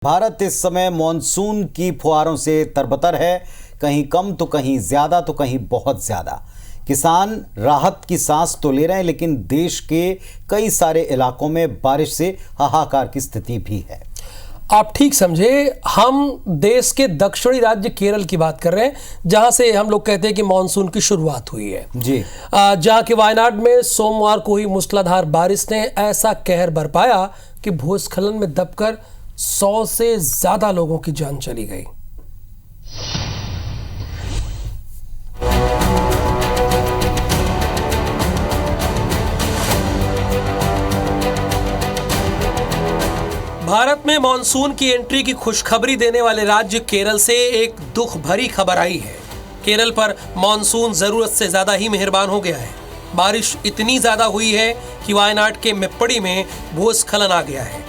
भारत इस समय मॉनसून की फुहारों से तरबतर है, कहीं कम तो कहीं ज्यादा तो कहीं बहुत ज्यादा। किसान राहत की सांस तो ले रहे हैं, लेकिन देश के कई सारे इलाकों में बारिश से हाहाकार की स्थिति भी है। आप ठीक समझे, हम देश के दक्षिणी राज्य केरल की बात कर रहे हैं, जहां से हम लोग कहते हैं कि मानसून की शुरुआत हुई है जी। जहां के वायनाड में सोमवार को हुई मूसलाधार बारिश ने ऐसा कहर बरपाया कि भूस्खलन में दबकर 100 से ज्यादा लोगों की जान चली गई। भारत में मानसून की एंट्री की खुशखबरी देने वाले राज्य केरल से एक दुख भरी खबर आई है। केरल पर मानसून जरूरत से ज्यादा ही मेहरबान हो गया है। बारिश इतनी ज्यादा हुई है कि वायनाड के मेप्पड़ी में भूस्खलन आ गया है,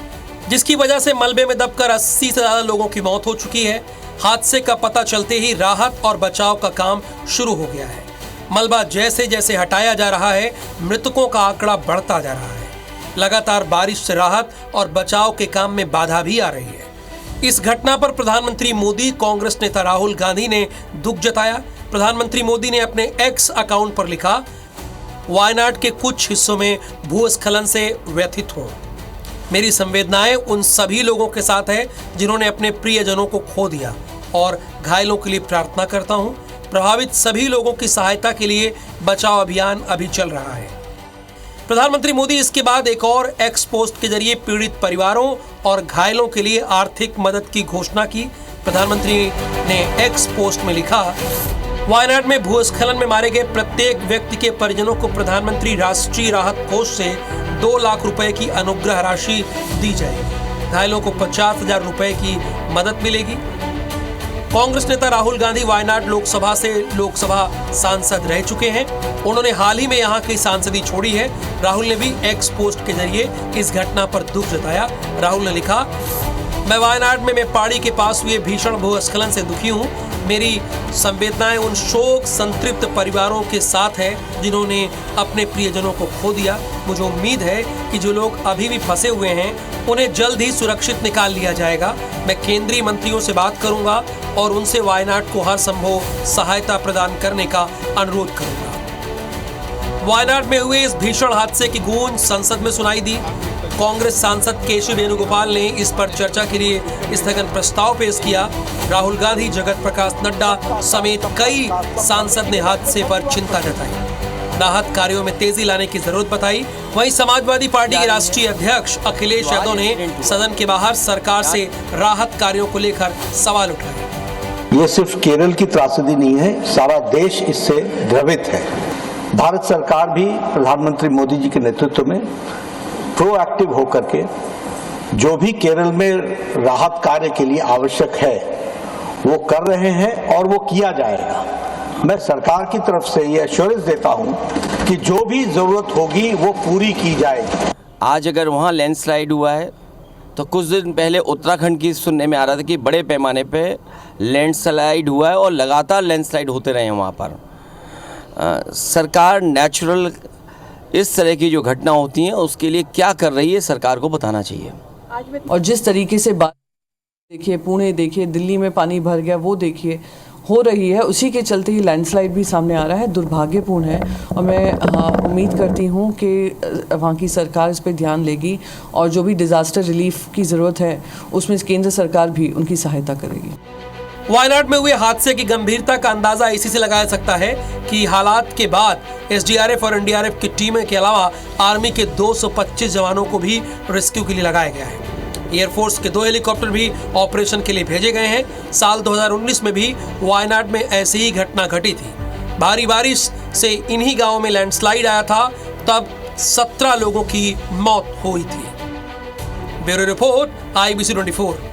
जिसकी वजह से मलबे में दबकर 80 से ज्यादा लोगों की मौत हो चुकी है। हादसे का पता चलते ही राहत और बचाव का काम शुरू हो गया है। मलबा जैसे जैसे हटाया जा रहा है, मृतकों का आंकड़ा बढ़ता जा रहा है। लगातार बारिश से राहत और बचाव के काम में बाधा भी आ रही है। इस घटना पर प्रधानमंत्री मोदी, कांग्रेस नेता राहुल गांधी ने दुख जताया। प्रधानमंत्री मोदी ने अपने एक्स अकाउंट पर लिखा, वायनाड के कुछ हिस्सों में भूस्खलन से व्यथित हूं। मेरी संवेदनाएं उन सभी लोगों के साथ है जिन्होंने अपने प्रियजनों को खो दिया, और घायलों के लिए प्रार्थना करता हूं। प्रभावित सभी लोगों की सहायता के लिए बचाव अभियान अभी चल रहा है। प्रधानमंत्री मोदी इसके बाद एक और एक्स पोस्ट के जरिए पीड़ित परिवारों और घायलों के लिए आर्थिक मदद की घोषणा की। प्रधानमंत्री ने एक्स पोस्ट में लिखा, वायनाड में भूस्खलन में मारे गए प्रत्येक व्यक्ति के परिजनों को प्रधानमंत्री राष्ट्रीय राहत कोष से 2 लाख रुपए की अनुग्रह राशि दी जाएगी। घायलों को 50,000 रुपए की मदद मिलेगी। कांग्रेस नेता राहुल गांधी वायनाड लोकसभा से लोकसभा सांसद रह चुके हैं। उन्होंने हाल ही में यहां की सांसदी छोड़ी है। राहुल ने भी एक्स पोस्ट के जरिए इस घटना पर दुख जताया। राहुल ने लिखा, मैं वायनाड में मेप्पाड़ी के पास हुए भीषण भूस्खलन से दुखी हूं। मेरी संवेदनाएं उन शोक संतृप्त परिवारों के साथ है जिन्होंने अपने प्रियजनों को खो दिया। मुझे उम्मीद है कि जो लोग अभी भी फंसे हुए हैं उन्हें जल्द ही सुरक्षित निकाल लिया जाएगा। मैं केंद्रीय मंत्रियों से बात करूंगा और उनसे वायनाड को हर संभव सहायता प्रदान करने का अनुरोध करूंगा। वायनाड में हुए इस भीषण हादसे की गूंज संसद में सुनाई दी। कांग्रेस सांसद केशव वेणुगोपाल ने इस पर चर्चा के लिए स्थगन प्रस्ताव पेश किया। राहुल गांधी, जगत प्रकाश नड्डा समेत कई सांसद ने हादसे पर चिंता जताई, राहत कार्यों में तेजी लाने की जरूरत बताई। वहीं समाजवादी पार्टी के राष्ट्रीय अध्यक्ष अखिलेश यादव ने सदन के बाहर सरकार से राहत कार्यों को लेकर सवाल उठाए। ये सिर्फ केरल की त्रासदी नहीं है, सारा देश इससे द्रवित है। भारत सरकार भी प्रधानमंत्री मोदी जी के नेतृत्व में प्रोएक्टिव होकर के जो भी केरल में राहत कार्य के लिए आवश्यक है वो कर रहे हैं और वो किया जाएगा। मैं सरकार की तरफ से ये एश्योरेंस देता हूं कि जो भी जरूरत होगी वो पूरी की जाएगी। आज अगर वहाँ लैंडस्लाइड हुआ है तो कुछ दिन पहले उत्तराखंड की सुनने में आ रहा था कि बड़े पैमाने पे लैंडस्लाइड हुआ है और लगातार लैंडस्लाइड होते रहे हैं वहाँ पर। सरकार नेचुरल इस तरह की जो घटना होती हैं उसके लिए क्या कर रही है, सरकार को बताना चाहिए। और जिस तरीके से बात देखिए, पुणे देखिए, दिल्ली में पानी भर गया, वो देखिए हो रही है, उसी के चलते ही लैंडस्लाइड भी सामने आ रहा है। दुर्भाग्यपूर्ण है और मैं उम्मीद करती हूँ कि वहाँ की सरकार इस पर ध्यान लेगी और जो भी डिजास्टर रिलीफ की ज़रूरत है उसमें केंद्र सरकार भी उनकी सहायता करेगी। वायनाड में हुए हादसे की गंभीरता का अंदाजा इसी से लगाया सकता है कि हालात के बाद एसडीआरएफ और एनडीआरएफ की टीमों के अलावा आर्मी के 225 जवानों को भी रेस्क्यू के लिए लगाया गया है। एयरफोर्स के 2 हेलीकॉप्टर भी ऑपरेशन के लिए भेजे गए हैं। साल 2019 में भी वायनाड में ऐसी ही घटना घटी थी। भारी बारिश से इन्हीं गांवों में लैंडस्लाइड आया था, तब 17 लोगों की मौत हुई थी। Bureau report, IBC 24।